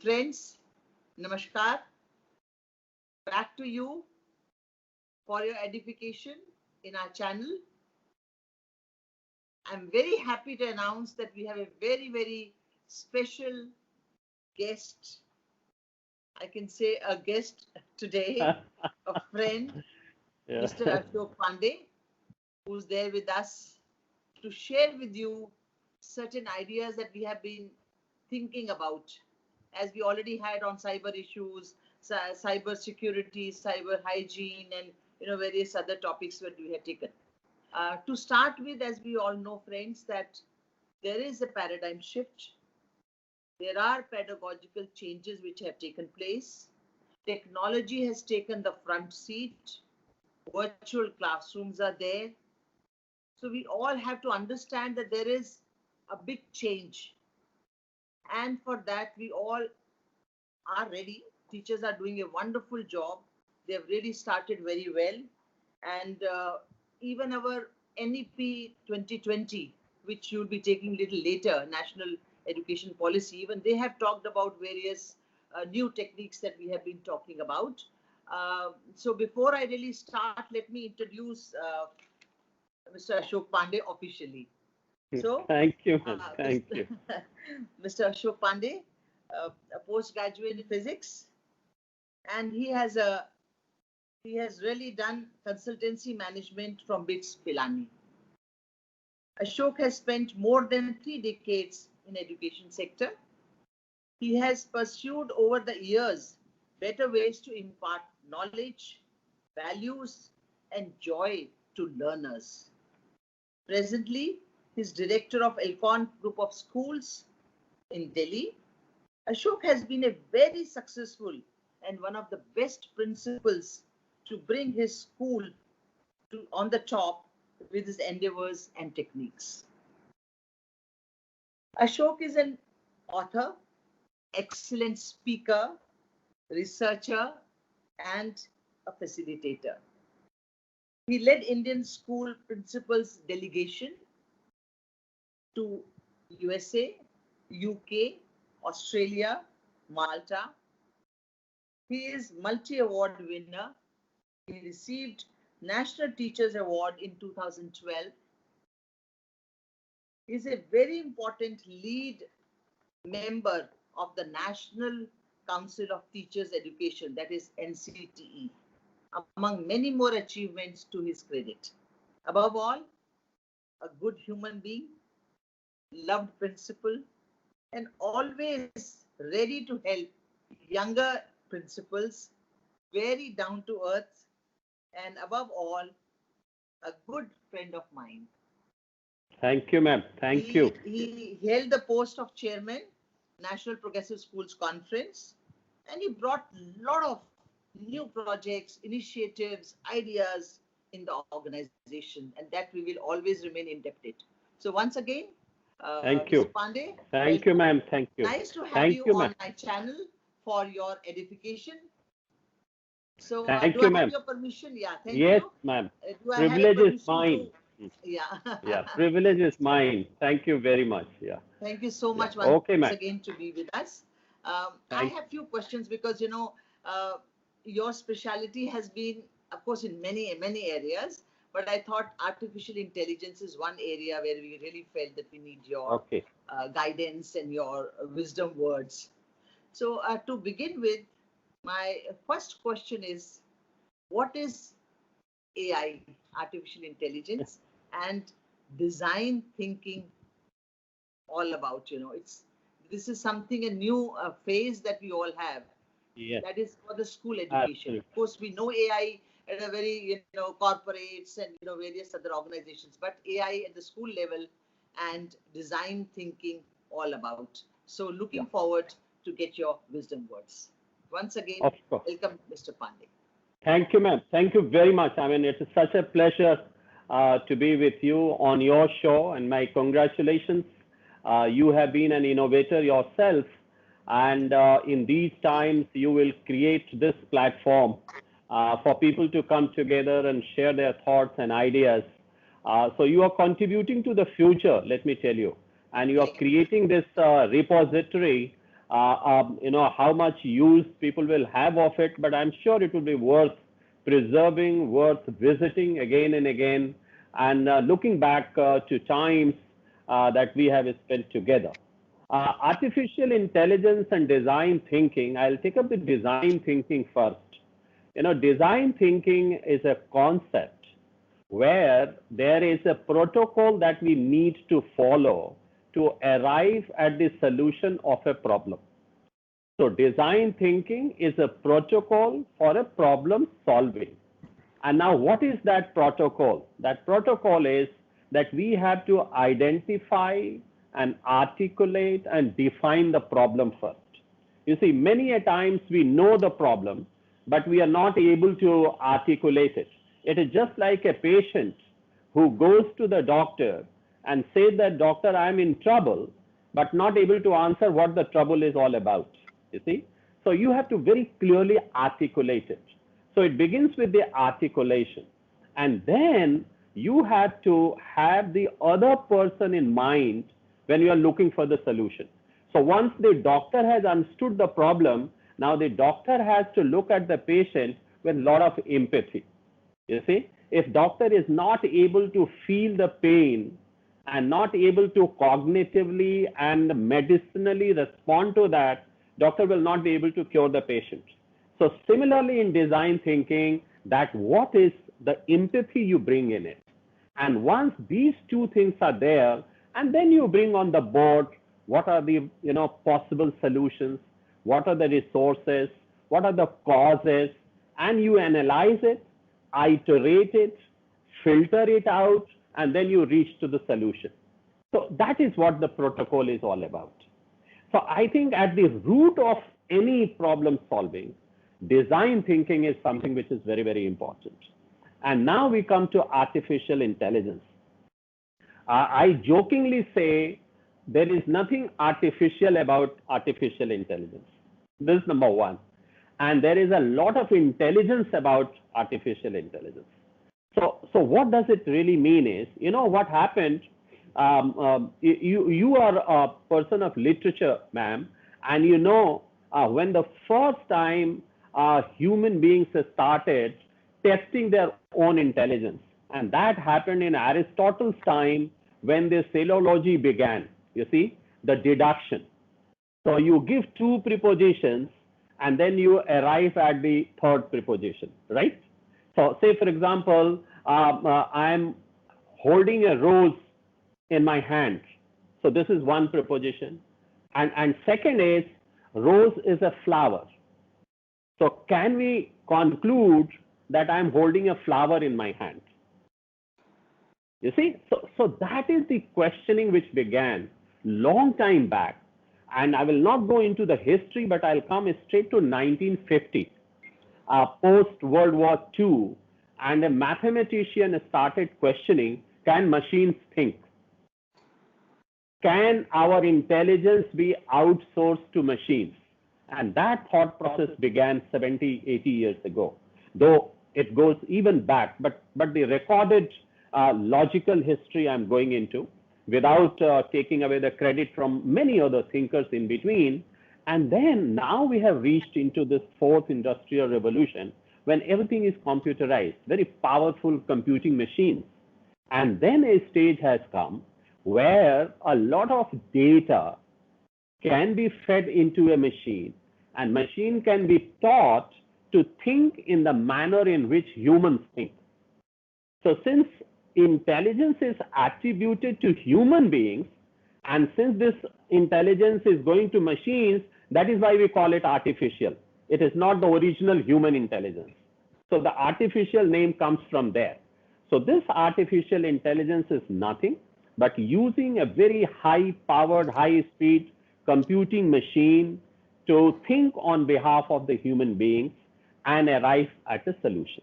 Friends, Namaskar. Back to you for your edification in our channel. I'm very happy to announce that we have a very, very special guest. I can say a guest today, a friend, Mr. Ashok Pandey, who's there with us to share with you certain ideas that we have been thinking about, as we already had on cyber issues, cyber security, cyber hygiene, and various other topics that we had taken. To start with, as we all know, friends, that there is a paradigm shift. There are pedagogical changes which have taken place. Technology has taken the front seat. Virtual classrooms are there. So we all have to understand that there is a big change. And for that, we all are ready. Teachers are doing a wonderful job. They've really started very well. And even our NEP 2020, which you'll be taking a little later, National Education Policy, even they have talked about various new techniques that we have been talking about. So before I really start, let me introduce Mr. Ashok Pandey officially. So, thank you. Thank you. Mr. Ashok Pandey, a postgraduate in physics, and he has really done consultancy management from BITS Pilani. Ashok has spent more than 3 decades in education sector. He has pursued over the years better ways to impart knowledge, values, and joy to learners. Presently, he is director of Ahlcon Group of Schools in Delhi. Ashok has been a very successful and one of the best principals to bring his school on the top with his endeavors and techniques. Ashok is an author, excellent speaker, researcher, and a facilitator. He led Indian school principals delegation to USA, UK, Australia, Malta. He is multi-award winner. He received National Teachers Award in 2012. He is a very important lead member of the National Council of Teachers Education, that is NCTE, among many more achievements to his credit. Above all, a good human being, loved principal, and always ready to help younger principals, very down to earth, and above all, a good friend of mine. Thank you, ma'am. Thank you. He held the post of chairman, National Progressive Schools Conference, and he brought a lot of new projects, initiatives, ideas in the organization, and that we will always remain indebted. So once again, thank you. Mr. Pandey. Thank you, ma'am. Thank you. Nice to have you on my channel for your edification. So thank do you, I have your permission? Yeah, thank you. Yes, ma'am. Privilege is mine. Yeah, privilege is mine. Thank you very much. Yeah. Thank you so much once again to be with us. I have few questions because your specialty has been, of course, in many areas. But I thought artificial intelligence is one area where we really felt that we need your guidance and your wisdom words. So to begin with, my first question is, what is AI, artificial intelligence, and design thinking all about? This is something, a new phase that we all have. Yes. That is for the school education. Absolutely. Of course, we know AI at a very, corporates and, various other organizations, but AI at the school level and design thinking all about. So looking forward to get your wisdom words. Once again, welcome, Mr. Pandey. Thank you, ma'am. Thank you very much. I mean, it's such a pleasure to be with you on your show, and my congratulations. You have been an innovator yourself, and in these times, you will create this platform for people to come together and share their thoughts and ideas. So you are contributing to the future, let me tell you, and you are creating this repository how much use people will have of it, but I'm sure it will be worth preserving, worth visiting again and again, and looking back to times that we have spent together. Artificial intelligence and design thinking, I'll take up the design thinking first. Design thinking is a concept where there is a protocol that we need to follow to arrive at the solution of a problem. So design thinking is a protocol for a problem solving. And now what is that protocol? That protocol is that we have to identify and articulate and define the problem first. You see, many a times we know the problem, but we are not able to articulate it. It is just like a patient who goes to the doctor and says that, doctor, I'm in trouble, but not able to answer what the trouble is all about. You see? So you have to very clearly articulate it. So it begins with the articulation. And then you have to have the other person in mind when you are looking for the solution. So once the doctor has understood the problem, now the doctor has to look at the patient with a lot of empathy. You see, if doctor is not able to feel the pain and not able to cognitively and medicinally respond to that, doctor will not be able to cure the patient. So similarly in design thinking, that what is the empathy you bring in it. And once these two things are there, and then you bring on the board, what are the possible solutions, what are the resources, what are the causes, and you analyze it, iterate it, filter it out, and then you reach to the solution. So that is what the protocol is all about. So I think at the root of any problem solving, design thinking is something which is very, very important. And now we come to artificial intelligence. I jokingly say there is nothing artificial about artificial intelligence. This is number one. And there is a lot of intelligence about artificial intelligence. So what does it really mean is, what happened, you are a person of literature, ma'am, and when the first time human beings started testing their own intelligence, and that happened in Aristotle's time when the philology began, you see, the deduction. So you give two prepositions and then you arrive at the third preposition, right? So say, for example, I'm holding a rose in my hand. So this is one preposition. And second is, rose is a flower. So can we conclude that I'm holding a flower in my hand? You see, so that is the questioning which began long time back. And I will not go into the history, but I'll come straight to 1950, post-World War II, and a mathematician started questioning, can machines think? Can our intelligence be outsourced to machines? And that thought process began 70, 80 years ago, though it goes even back, but the recorded logical history I'm going into, without taking away the credit from many other thinkers in between. And then now we have reached into this fourth industrial revolution when everything is computerized, very powerful computing machines. And then a stage has come where a lot of data can be fed into a machine, and machine can be taught to think in the manner in which humans think. So since intelligence is attributed to human beings, and since this intelligence is going to machines, that is why we call it artificial. It is not the original human intelligence. So the artificial name comes from there. So this artificial intelligence is nothing but using a very high-powered, high-speed computing machine to think on behalf of the human beings and arrive at a solution.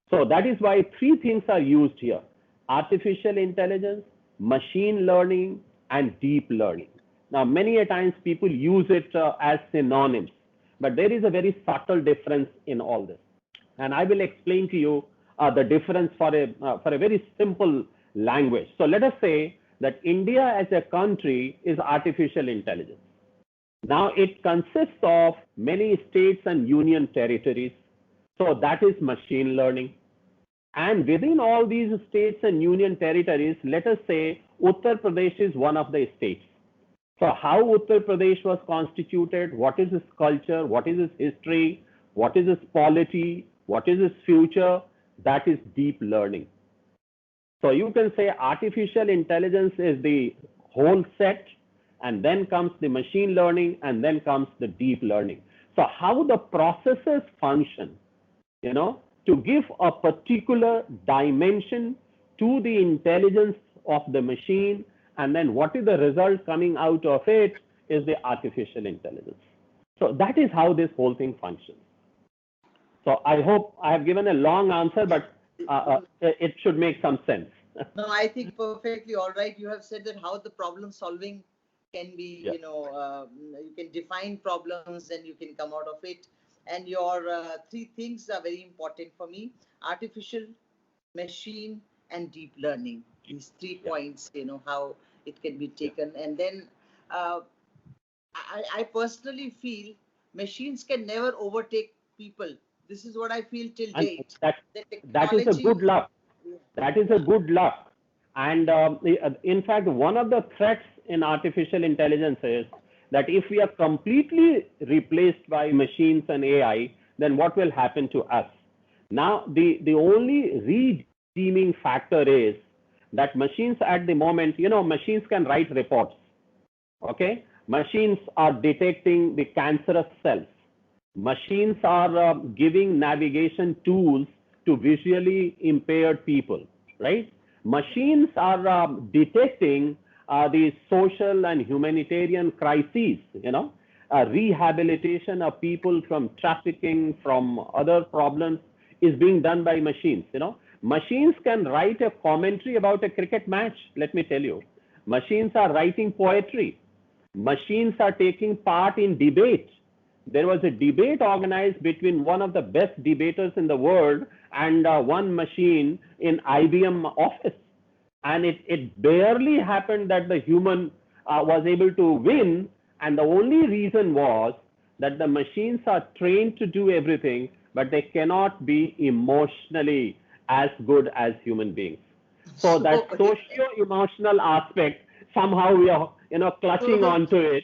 So that is why three things are used here: artificial intelligence, machine learning, and deep learning. Now, many a times people use it as synonyms, but there is a very subtle difference in all this. And I will explain to you the difference for a very simple language. So let us say that India as a country is artificial intelligence. Now it consists of many states and union territories. So that is machine learning. And within all these states and union territories, let us say Uttar Pradesh is one of the states. So how Uttar Pradesh was constituted, what is its culture, what is its history, what is its polity, what is its future, that is deep learning. So you can say artificial intelligence is the whole set, and then comes the machine learning, and then comes the deep learning. So how the processes function, to give a particular dimension to the intelligence of the machine, and then what is the result coming out of it is the artificial intelligence. So that is how this whole thing functions. So I hope I have given a long answer, but it should make some sense. No, I think perfectly all right. You have said that how the problem solving can be, Yeah. You can define problems and you can come out of it. And your three things are very important for me: artificial, machine, and deep learning. These 3 Yeah. points, how it can be taken. And then uh, I personally feel machines can never overtake people. This is what I feel till And date. The that is a technology. good luck. That is a good luck. And in fact, one of the threats in artificial intelligence is that if we are completely replaced by machines and AI, then what will happen to us? Now, the only redeeming factor is that machines at the moment, machines can write reports. Okay? Machines are detecting the cancerous cells. Machines are giving navigation tools to visually impaired people, right? Machines are detecting the social and humanitarian crises, rehabilitation of people from trafficking, from other problems is being done by machines. Machines can write a commentary about a cricket match, let me tell you. Machines are writing poetry. Machines are taking part in debate. There was a debate organized between one of the best debaters in the world and one machine in IBM office. And it barely happened that the human was able to win. And the only reason was that the machines are trained to do everything, but they cannot be emotionally as good as human beings. So that socio-emotional aspect, somehow we are, clutching onto it,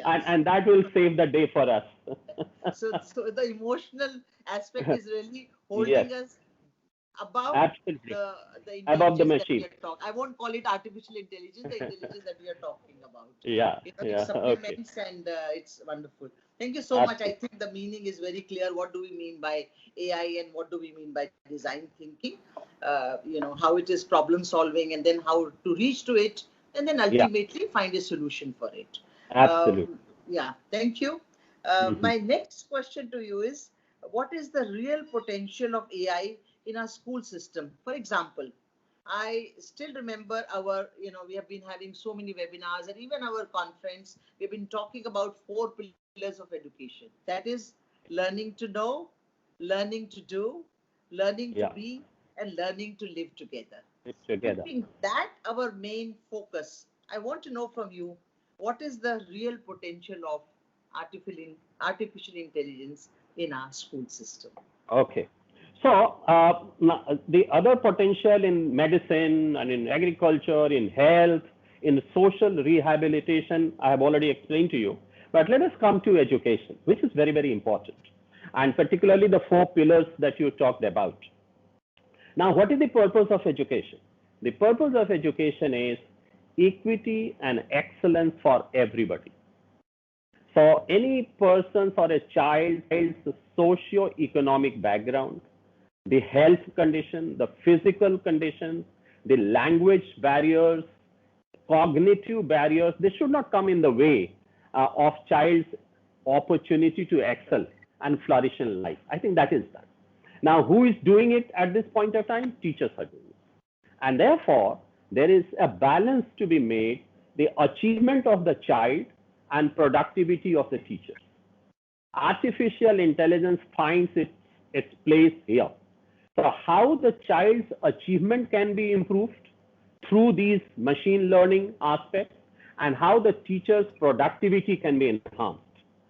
and that will save the day for us. So the emotional aspect is really Yes, holding us above absolutely. the Above the intelligence that we machine. are talking. I won't call it artificial intelligence, the intelligence that we are talking about. Yeah, It yeah, okay. supplements and it's wonderful. Thank you so much. I Absolutely. think the meaning is very clear. What do we mean by AI and what do we mean by design thinking? How it is problem solving and then how to reach to it and then Yeah, ultimately find a solution for it. absolutely. Yeah, thank you. Hmm. My next question to you is, what is the real potential of AI in our school system? For example, I still remember we have been having so many webinars and even our conference, we've been talking about 4 pillars of education. That is learning to know, learning to do, learning to Yeah, be, and learning to live together. it's together. Keeping that our main focus, I want to know from you, what is the real potential of artificial intelligence in our school system? Okay. So the other potential in medicine and in agriculture, in health, in social rehabilitation, I have already explained to you. But let us come to education, which is very, very important, and particularly the 4 pillars that you talked about. Now, what is the purpose of education? The purpose of education is equity and excellence for everybody. So any person's or a child's socio-economic background, the health condition, the physical condition, the language barriers, cognitive barriers, they should not come in the way of child's opportunity to excel and flourish in life. I think that is that. Now, who is doing it at this point of time? Teachers are doing it. And therefore, there is a balance to be made, the achievement of the child and productivity of the teachers. Artificial intelligence finds its place here. So how the child's achievement can be improved through these machine learning aspects, and how the teacher's productivity can be enhanced.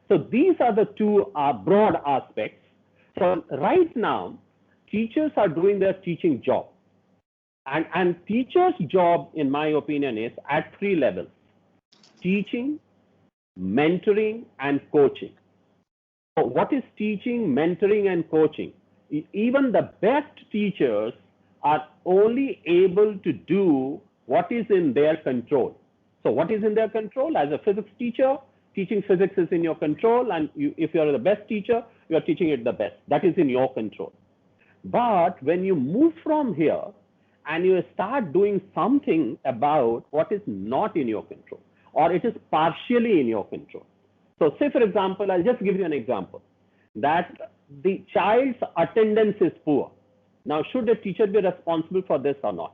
So these are the two broad aspects. So right now, teachers are doing their teaching job. And teacher's job, in my opinion, is at three levels: teaching, mentoring, and coaching. So what is teaching, mentoring, and coaching? Even the best teachers are only able to do what is in their control. So what is in their control? As a physics teacher, teaching physics is in your control, and if you are the best teacher, you are teaching it the best. That is in your control. But when you move from here and you start doing something about what is not in your control, or it is partially in your control. So say, for example, I'll just give you an example, that the child's attendance is poor. Now, should a teacher be responsible for this or not?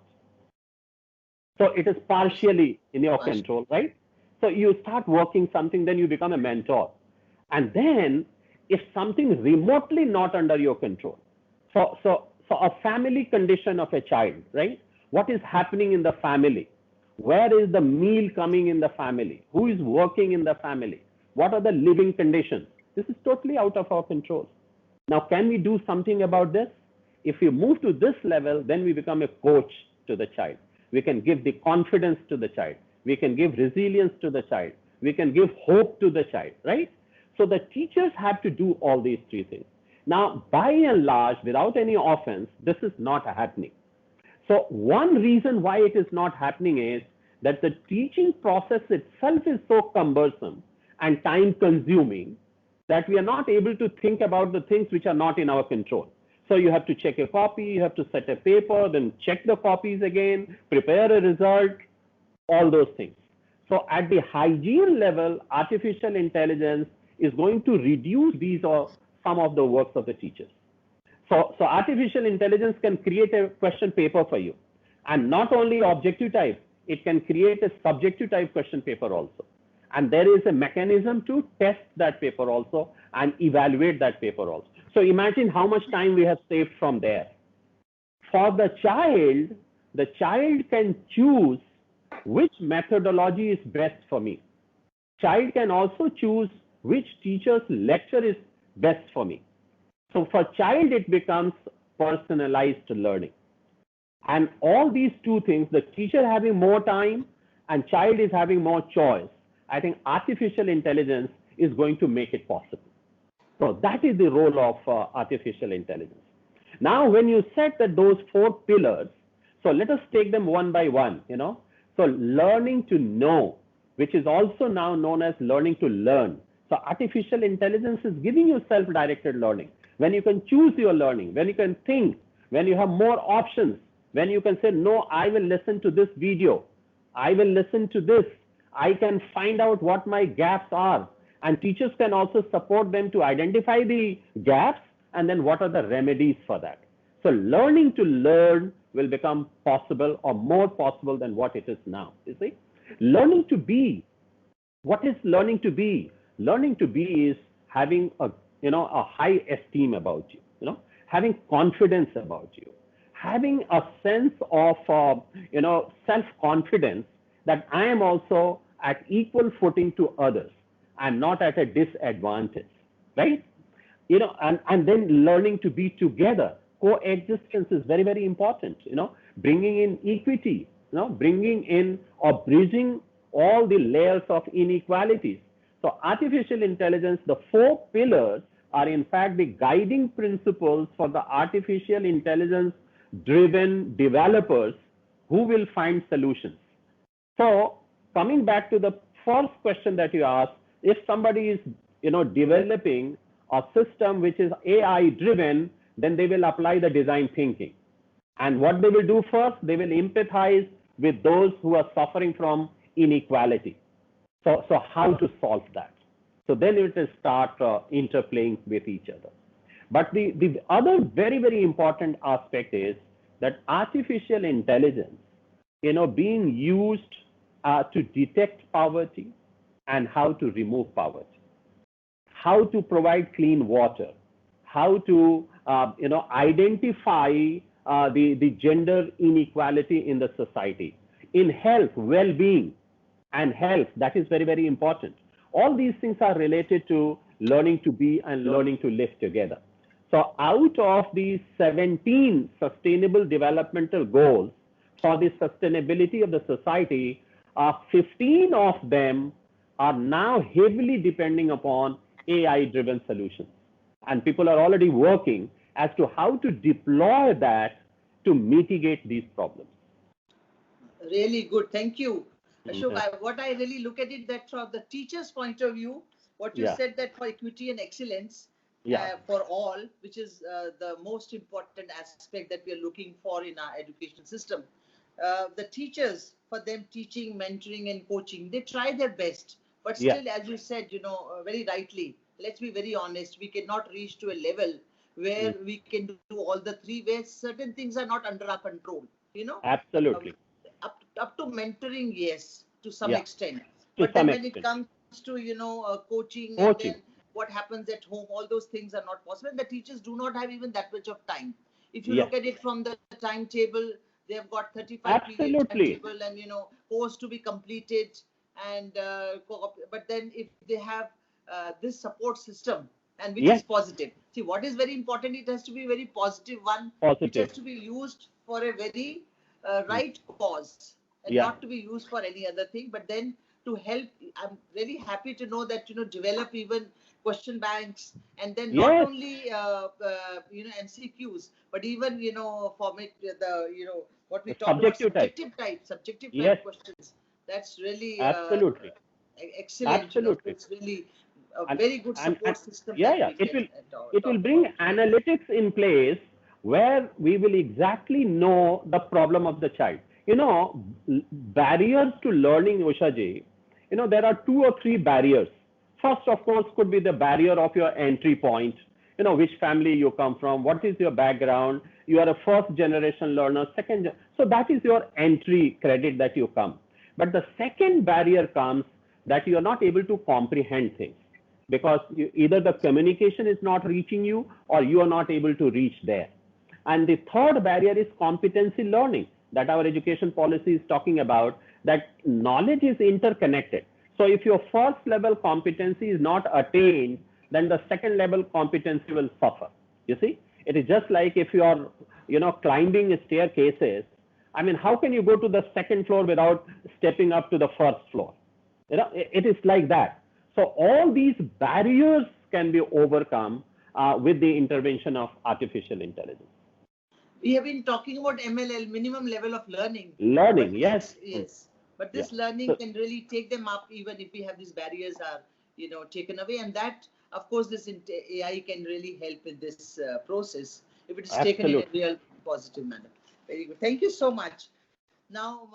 So it is partially in your control, right? So you start working something, then you become a mentor. And then if something remotely not under your control, so a family condition of a child, right? What is happening in the family? Where is the meal coming in the family? Who is working in the family? What are the living conditions? This is totally out of our control. Now, can we do something about this? If we move to this level, then we become a coach to the child. We can give the confidence to the child. We can give resilience to the child. We can give hope to the child, right? So the teachers have to do all these three things. Now, by and large, without any offense, this is not happening. So one reason why it is not happening is that the teaching process itself is so cumbersome and time consuming that we are not able to think about the things which are not in our control. So you have to check a copy, you have to set a paper, then check the copies again, prepare a result, all those things. So at the hygiene level, artificial intelligence is going to reduce these or some of the works of the teachers. So artificial intelligence can create a question paper for you. And not only objective type, it can create a subjective type question paper also. And there is a mechanism to test that paper also and evaluate that paper also. So imagine how much time we have saved from there. For the child can choose which methodology is best for me. Child can also choose which teacher's lecture is best for me. So for child, it becomes personalized learning. And all these two things, the teacher having more time and child is having more choice, I think artificial intelligence is going to make it possible. So that is the role of artificial intelligence. Now, when you said that those four pillars, so let us take them one by one, So learning to know, which is also now known as learning to learn. So artificial intelligence is giving you self-directed learning. When you can choose your learning, when you can think, when you have more options, when you can say, no, I will listen to this video, I will listen to this, I can find out what my gaps are. And teachers can also support them to identify the gaps and then what are the remedies for that. So learning to learn will become possible or more possible than what it is now. You see, learning to be. What is learning to be? Learning to be is having a high esteem about you, having confidence about you, having a sense of self-confidence that I am also at equal footing to others. I'm not at a disadvantage, right? And then learning to be together. Coexistence is very, very important, bringing in equity, bringing in or bridging all the layers of inequalities. So artificial intelligence, the four pillars are in fact the guiding principles for the artificial intelligence driven developers who will find solutions. So coming back to the first question that you asked, if somebody is developing a system which is AI driven, then they will apply the design thinking. And what they will do first, they will empathize with those who are suffering from inequality. So how to solve that? So then it will start interplaying with each other. But the other very, very important aspect is that artificial intelligence, being used to detect poverty and how to remove poverty, how to provide clean water, how to identify the gender inequality in the society, in health, well-being, and health. That is very, very important. All these things are related to learning to be and learning to live together. So out of these 17 sustainable developmental goals for the sustainability of the society, 15 of them are now heavily depending upon AI-driven solutions. And people are already working as to how to deploy that to mitigate these problems. Really good. Thank you. Ashok, what I really look at it that from the teacher's point of view, what you said that for equity and excellence for all, which is the most important aspect that we are looking for in our education system. The teachers, for them teaching, mentoring and coaching, they try their best. But still, as you said, very rightly, let's be very honest, we cannot reach to a level where we can do all the three, where certain things are not under our control, Absolutely. Up to mentoring, yes, to some extent. But then when it comes to, coaching, and then what happens at home, all those things are not possible. And the teachers do not have even that much of time. If you look at it from the timetable, they have got 35 period timetable and, course to be completed. And but then if they have this support system, and which is positive. See, what is very important, it has to be a very positive one, which has to be used for a very right cause and not to be used for any other thing, but then to help. I'm really happy to know that, develop even question banks, and then not only, MCQs, but even, format the, what we talk about subjective type questions. That's really absolutely excellent. Absolutely. It's really a very good support system. It will bring analytics in place where we will exactly know the problem of the child. Barriers to learning, Usha ji, there are 2 or 3 barriers. First, of course, could be the barrier of your entry point, which family you come from, what is your background, you are a first generation learner, so that is your entry credit that you come. But the second barrier comes that you are not able to comprehend things, because either the communication is not reaching you or you are not able to reach there. And the third barrier is competency learning that our education policy is talking about, that knowledge is interconnected. So if your first level competency is not attained, then the second level competency will suffer. You see, it is just like if you are, climbing staircases. I mean, how can you go to the second floor without stepping up to the first floor? It is like that. So all these barriers can be overcome with the intervention of artificial intelligence. We have been talking about MLL, minimum level of learning. Yes. But this learning can really take them up, even if we have these barriers are, taken away. And that, of course, this AI can really help in this process if it is taken in a real positive manner. Very good. Thank you so much. Now.